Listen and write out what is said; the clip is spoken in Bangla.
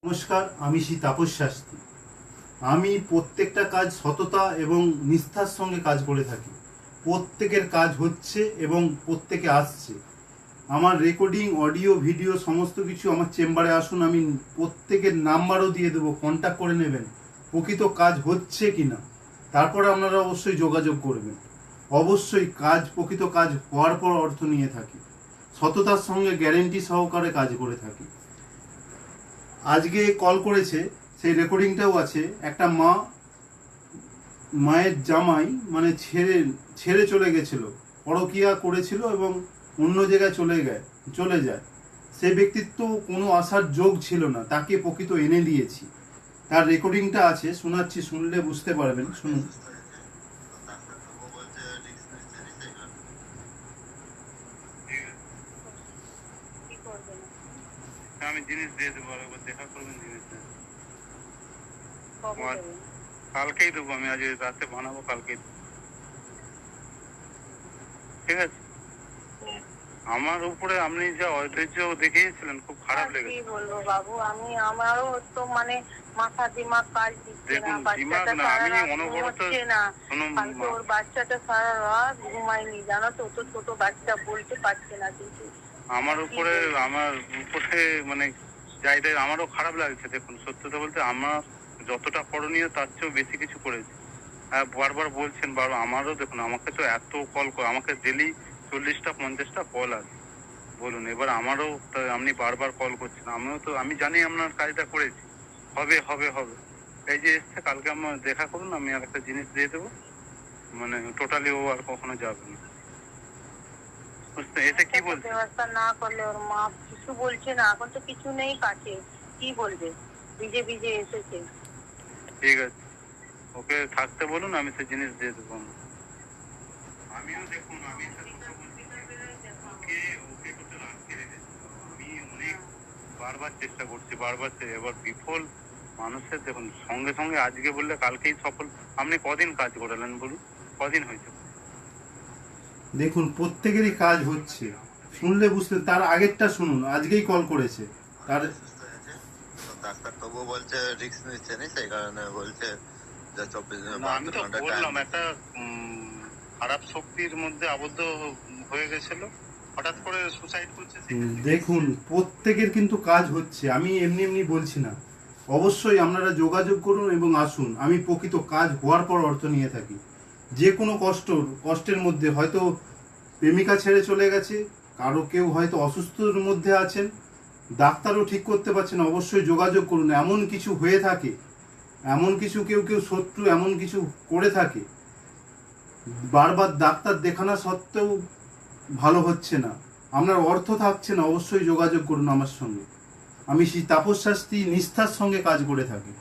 নমস্কার, আমি শ্রী তাপস শাস্ত্রী। আমি প্রত্যেকটা কাজ সততা এবং নিষ্ঠার সঙ্গে কাজ করে থাকি। প্রত্যেকের কাজ হচ্ছে এবং প্রত্যেকে আসছে। আমার রেকর্ডিং, অডিও, ভিডিও সমস্ত কিছু আমার চেম্বারে আসুন, আমি প্রত্যেকের নাম্বারও দিয়ে দেবো, কন্ট্যাক্ট করে নেবেন প্রকৃত কাজ হচ্ছে কি না। তারপরে আপনারা অবশ্যই যোগাযোগ করবেন। অবশ্যই প্রকৃত কাজ হওয়ার পর অর্থ নিয়ে থাকি। সততার সঙ্গে গ্যারেন্টি সহকারে কাজ করে থাকি। আজকে কল করেছে, সেই রেকর্ডিংটাও আছে। একটা মায়ের জামাই মানে ছেড়ে চলে গেছিল, পরকীয়া করেছিল এবং অন্য জায়গায় চলে যায়। সেই ব্যক্তিত্ব কোনো আসার যোগ ছিল না, তাকে প্রকৃত এনে দিয়েছি। তার রেকর্ডিংটা আছে, শোনাচ্ছি, শুনলে বুঝতে পারবেন। শুনুন। আমি জিনিস দিয়ে দেবো, একবার দেখা করবেন জিনিস কালকেই দেবো। আমি আজ রাতে বানাবো, কালকেই দেবো। ঠিক আছে। আমার উপরে আপনি যা ঐতিহ্য দেখিয়েছিলেন খুব খারাপ লেগেছে। কি বলবো বাবু, আমারও তো মানে মাথা দিমাগ কাজ দিচ্ছে না। বাচ্চাটা সারা রাত ঘুমাচ্ছে না। কালকে ওর বাচ্চাটা সারা রাত ঘুমায়নি, জানো তো, তো ছোট বাচ্চা, বলতে পারছে না কিছু। আমার উপরে মানে যাই দেয়, আমারও খারাপ লাগছে। দেখুন, সত্যতা বলতে আমার যতটা করণীয় তার চেয়েও বেশি কিছু করেছি। বারবার বলছেন, আমারও দেখুন, আমাকে তো এত কল করে, আমাকে ডেলি 40টা 50টা কল আসে। বলুন, এবার আমারও আপনি বারবার কল করছেন, আমি জানি আপনার কাজটা করেছি। হবে হবে হবে এই যে এসছে, কালকে আমার দেখা করুন, আমি আর একটা জিনিস দিয়ে দেবো। মানে টোটালি ও আর কখনো যাবে না। বুঝতে এতে কি বলছে? ব্যবস্থা না করলে ওর মা কিছু বলছে না, এখন তো কিছু নেই কাছে, কি বলবে? ভিজে ভিজে এসেছে। ঠিক আছে, ওকে থাকতে বলুন, আমি সে জিনিস দিয়ে দেবো। আমিও দেখুন, আমি ওকে টোটাল আটকে রেখেছি। আমি অনেক বারবার চেষ্টা করছি, এবার বিফল মানুষের। দেখুন, সঙ্গে সঙ্গে আজকে বললে কালকেই সফল। আপনি কদিন কাজ করালেন বলুন, কদিন হয়েছে? দেখুন, প্রত্যেকেরই কাজ হচ্ছে, শুনলে বুঝতে। তার আগেরটা শুনুন, আজকেই কল করেছে। তার ডাক্তার তবুও বলছে রিস্ক নিচ্ছে না, সেই কারণে বলছে যে 24 আমি তো বললাম, একটা খারাপ শক্তির মধ্যে আবদ্ধ হয়ে গেছিল, হঠাৎ করে সুসাইড করছে। দেখুন, প্রত্যেকের কিন্তু কাজ হচ্ছে, আমি এমনি এমনি বলছি না। অবশ্যই আপনারা যোগাযোগ করুন এবং আসুন। আমি প্রকৃত কাজ হওয়ার পর অর্থ নিয়ে থাকি। যে কোনো কষ্টের মধ্যে, হয়তো প্রেমিকা ছেড়ে চলে গেছে, কেউ হয়তো অসুস্থর মধ্যে আছেন, ডাক্তারও ঠিক করতে পারছেন, অবশ্যই যোগাযোগ করুন। এমন কিছু হয়ে থাকে, এমন কিছু কেউ শত্রু এমন কিছু করে থাকে, বারবার ডাক্তার দেখানো সত্ত্বেও ভালো হচ্ছে না, আপনার অর্থ থাকছে না, অবশ্যই যোগাযোগ করুন আমার সঙ্গে। আমি শ্রী তাপস শাস্ত্রী নিষ্ঠার সঙ্গে কাজ করে থাকি।